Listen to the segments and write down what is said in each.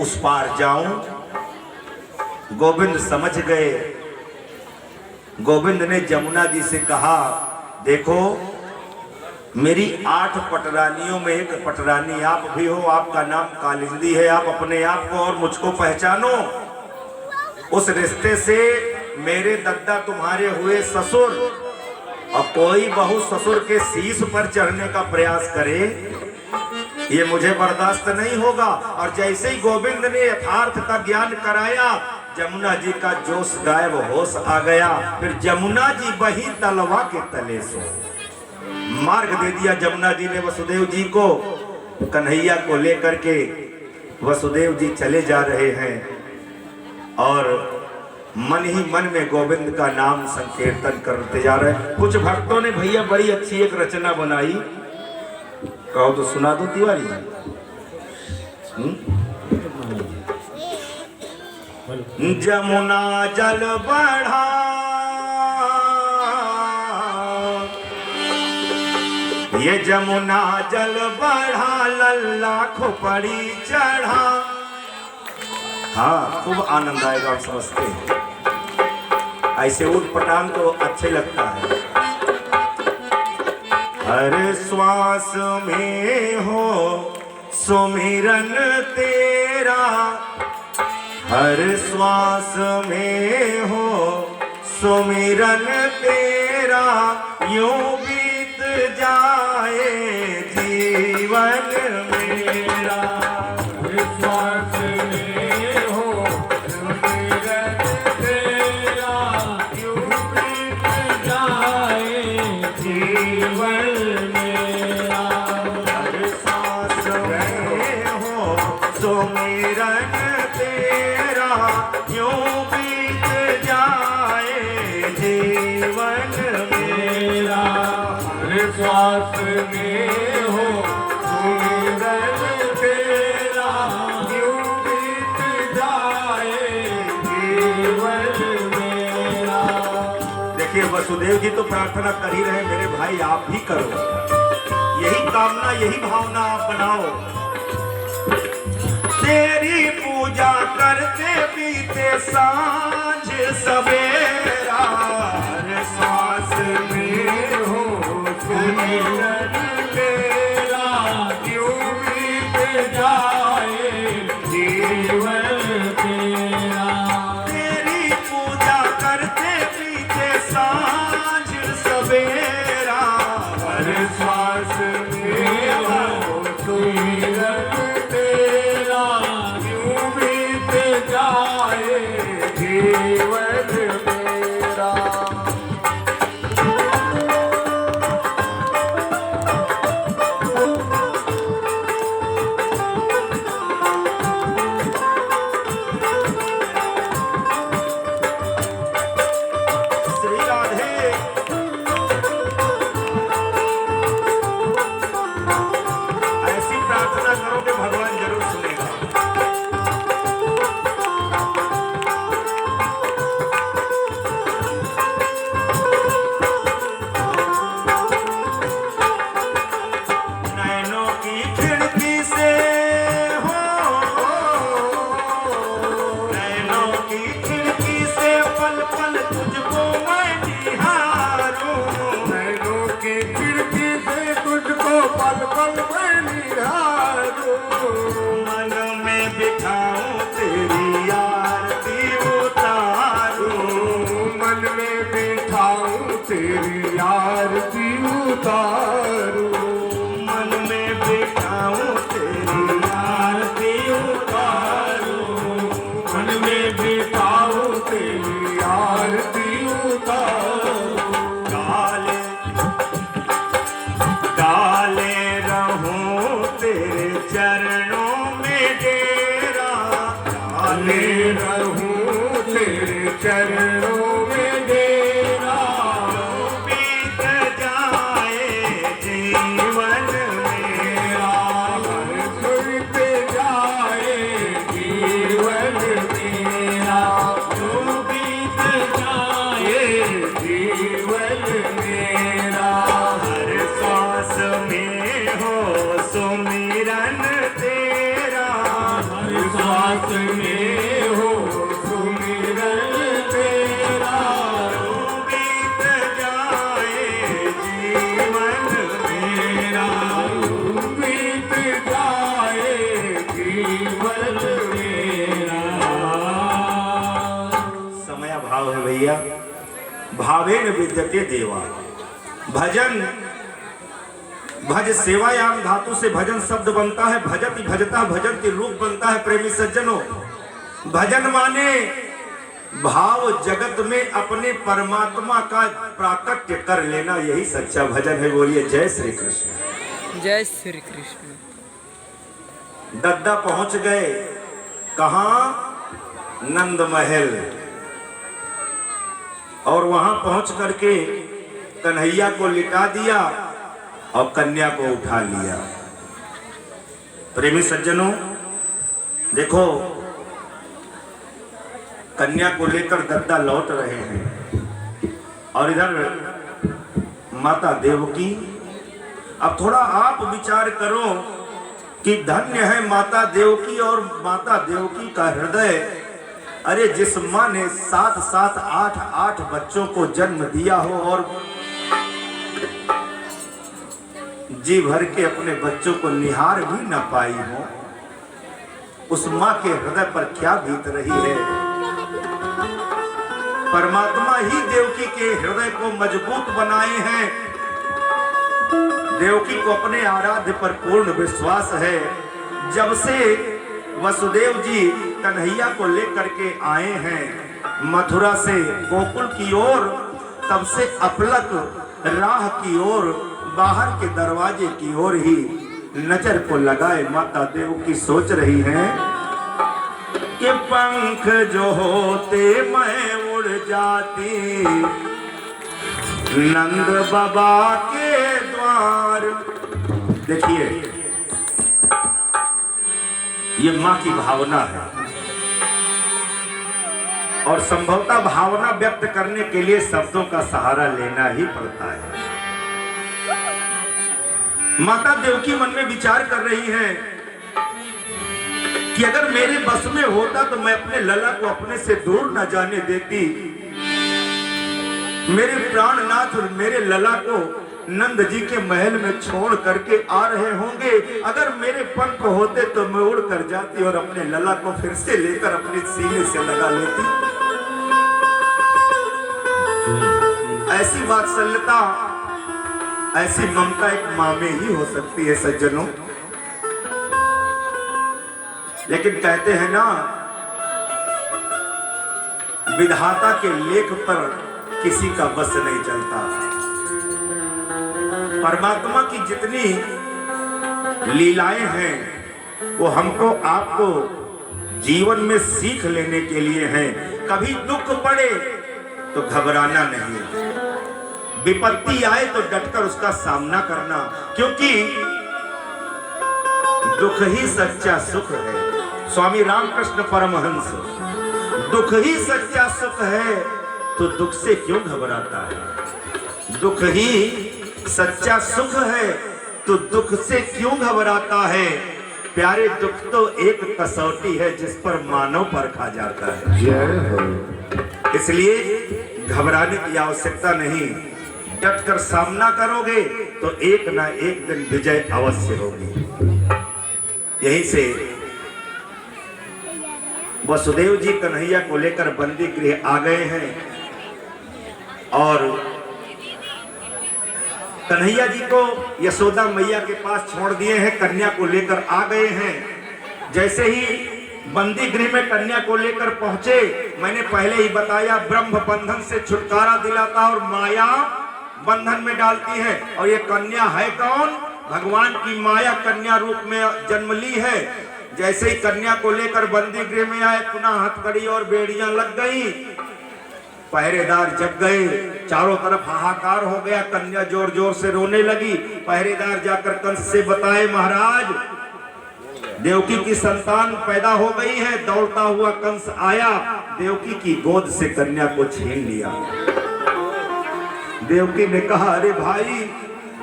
उस पार जाऊं। गोविंद समझ गए। गोविंद ने जमुना जी से कहा, देखो मेरी 8 पटरानियों में एक पटरानी आप भी हो, आपका नाम कालिंदी है, आप अपने आप को और मुझको पहचानो। उस रिश्ते से मेरे दद्दा तुम्हारे हुए ससुर, और कोई बहू ससुर के शीश पर चढ़ने का प्रयास करे ये मुझे बर्दाश्त नहीं होगा। और जैसे ही गोविंद ने यथार्थ का ज्ञान कराया, जमुना जी का जोश गायब, होश आ गया। फिर जमुना जी बही तलवा के तले सो। मार्ग दे दिया जमुना जी ने वसुदेव जी को। कन्हैया को लेकर के वसुदेव जी चले जा रहे हैं और मन ही मन में गोविंद का नाम संकीर्तन करते जा रहे हैं। कुछ भक्तों ने भैया बड़ी अच्छी एक रचना बनाई, कहो तो सुना दो तिवारी जी। जमुना जल बढ़ा, ये जमुना जल बढ़ा, लल्ला खोपड़ी चढ़ा। हाँ, खूब आनंद आएगा, आप समझते हैं। ऐसे उठ पटांग तो अच्छे लगता है। हर श्वास में हो सुमिरन तेरा, हर श्वास में हो सुमिरन तेरा, यूं बीत जाए जीवन मेरा। हर श्वास में हो सुमिरन तेरा, यूं बीत जाए जीवन मेरा। हर श्वास में हो सुमिरन तेरा, यूं बीत जाए जीवन मेरा। हर श्वास में हो सुमिरन तेरा, यूं बीत जाए जीवन मेरा। देखिए वसुदेव जी तो प्रार्थना कर ही रहे, मेरे भाई आप भी करो, यही कामना यही भावना आप बनाओ। तेरी पूजा करते बीते सांझ सवेरा, हर सांस में हो सुमिरन तेरा, यूं बीत जाए जीवन तेरा। तेरी पूजा करते बीते सांझ सवेरा, हर सांस में हो सुमिरन तेरा, यूं बीत जाए जीवन मेरा। श्री राधे। ऐसी प्रार्थना करोगे भगवान जरूर सुनेगा। नैनों की खिड़की से हो, नैनों की खिड़की से पल पल तुझको मैं निहारूं। नैनों की खिड़की से तुझको पल पल मैं निहारूं। मन में बिठाऊं तेरी आरती उतारूं। मन में बिठाऊं तेरी आरती उतारूं। मन में बिठाऊं तेरी आरती उतारूं। मन में बिठाऊं तेरी आरती उतारूं। डाले डाले रहूं तेरे चरणों में डेरा, डाले रहूं तेरे चरणों में डेरा। बीत जाए जीवन मेरा, बीत जाए जीवन मेरा। बीत जाए जीवन मेरा। हर श्वास में हो सुमिरन तेरा, हर श्वास में हो सुमिरन तेरा, बीत जाए जीवन मेरा बीत जाए जीवन मेरा। समय भाव है भैया, भावेन विद्यते देवा। भजन, भज सेवायाम धातु से भजन शब्द बनता है, भजति भजता भजंति रूप बनता है। प्रेमी सज्जनों, भजन माने भाव जगत में अपने परमात्मा का प्राकट्य कर लेना, यही सच्चा भजन है। बोलिए जय श्री कृष्ण। जय श्री कृष्ण। दद्दा पहुंच गए कहां? नंद महल। और वहां पहुंच करके कन्हैया को लिटा दिया और कन्या को उठा लिया। प्रेमी सज्जनों देखो, कन्या को लेकर दद्दा लौट रहे हैं और इधर माता देवकी। अब थोड़ा आप विचार करो कि धन्य है माता देवकी और माता देवकी का हृदय। अरे जिस माँ ने 7-7, 8-8 बच्चों को जन्म दिया हो और जी भर के अपने बच्चों को निहार भी न पाई हो, उस माँ के हृदय पर क्या बीत रही है। परमात्मा ही देवकी के हृदय को मजबूत बनाए हैं। देवकी को अपने आराध्य पर पूर्ण विश्वास है। जब से वसुदेव जी कन्हैया को लेकर के आए हैं मथुरा से गोकुल की ओर, तब से अपलक राह की ओर, बाहर के दरवाजे की ओर ही नजर को लगाए माता देवकी सोच रही हैं कि पंख जो होते मैं उड़ जाती नंद बाबा के द्वार। देखिए ये माँ की भावना है और संभवतः भावना व्यक्त करने के लिए शब्दों का सहारा लेना ही पड़ता है। माता देवकी मन में विचार कर रही हैं कि अगर मेरे बस में होता तो मैं अपने लला को अपने से दूर न जाने देती। मेरे प्राणनाथ और मेरे लला को नंद जी के महल में छोड़ करके आ रहे होंगे। अगर मेरे पंख होते तो मैं उड़ कर जाती और अपने लला को फिर से लेकर अपने सीने से लगा लेती। ऐसी वात्सल्यता, ऐसी ममता एक माँ में ही हो सकती है सज्जनों। लेकिन कहते हैं ना, विधाता के लेख पर किसी का बस नहीं चलता। परमात्मा की जितनी लीलाएं हैं वो हमको आपको जीवन में सीख लेने के लिए हैं। कभी दुख पड़े तो घबराना नहीं, विपत्ति आए तो डटकर उसका सामना करना, क्योंकि दुख ही सच्चा सुख है। स्वामी रामकृष्ण परमहंस, दुख ही सच्चा सुख है तो दुख से क्यों घबराता है। दुख ही सच्चा सुख है तो दुख से क्यों घबराता है। प्यारे, दुख तो एक कसौटी है जिस पर मानव परखा जाता है। जय हो। इसलिए घबराने की आवश्यकता नहीं, डट कर सामना करोगे तो एक ना एक दिन विजय अवश्य होगी। यहीं से वसुदेव जी कन्हैया को लेकर बंदी गृह आ गए हैं और कन्हैया जी को यशोदा मैया के पास छोड़ दिए हैं, कन्या को लेकर आ गए हैं। जैसे ही बंदी गृह में कन्या को लेकर पहुंचे, मैंने पहले ही बताया, ब्रह्म बंधन से छुटकारा दिलाता और माया बंधन में डालती है। और ये कन्या है कौन? भगवान की माया कन्या रूप में जन्म ली है। जैसे ही कन्या को लेकर बंदी गृह में आए, पुनः हथकड़ी और बेड़ियां लग गई, पहरेदार जग गए, चारों तरफ हाहाकार हो गया। कन्या जोर जोर से रोने लगी। पहरेदार जाकर कंस से बताए, महाराज देवकी की संतान पैदा हो गई है। दौड़ता हुआ कंस आया, देवकी की गोद से कन्या को छीन लिया। देवकी ने कहा, अरे भाई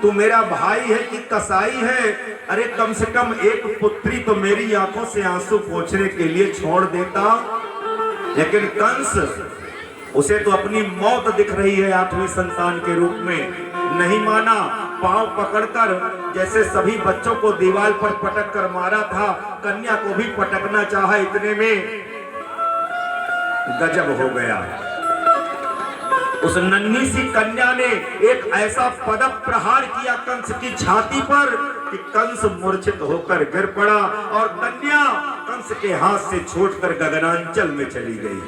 तू मेरा भाई है कि कसाई है? अरे कम से कम एक पुत्री तो मेरी आंखों से आंसू पोंछने के लिए छोड़ देता। लेकिन कंस, उसे तो अपनी मौत दिख रही है 8वीं संतान के रूप में। नहीं माना, पांव पकड़कर जैसे सभी बच्चों को दीवार पर पटक कर मारा था, कन्या को भी पटकना चाहा। इतने में गजब हो गया। उस नन्ही सी कन्या ने एक ऐसा पदक प्रहार किया कंस की छाती पर कि कंस मूर्छित होकर गिर पड़ा और कन्या कंस के हाथ से छूटकर गगनांचल में चली गई।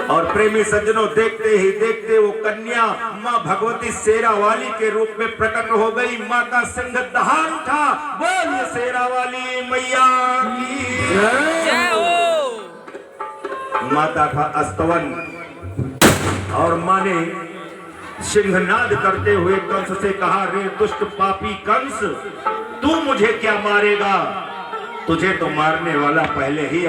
और प्रेमी सज्जनों, देखते ही देखते वो कन्या मां भगवती शेरावाली के रूप में प्रकट हो गई। मां का सिंह दहाड़ उठा। बोलिए शेरावाली मैया की जय हो। माता का स्तवन और मां ने सिंहनाद करते हुए कंस से कहा, रे दुष्ट पापी कंस, तू मुझे क्या मारेगा? तुझे तो मारने वाला पहले ही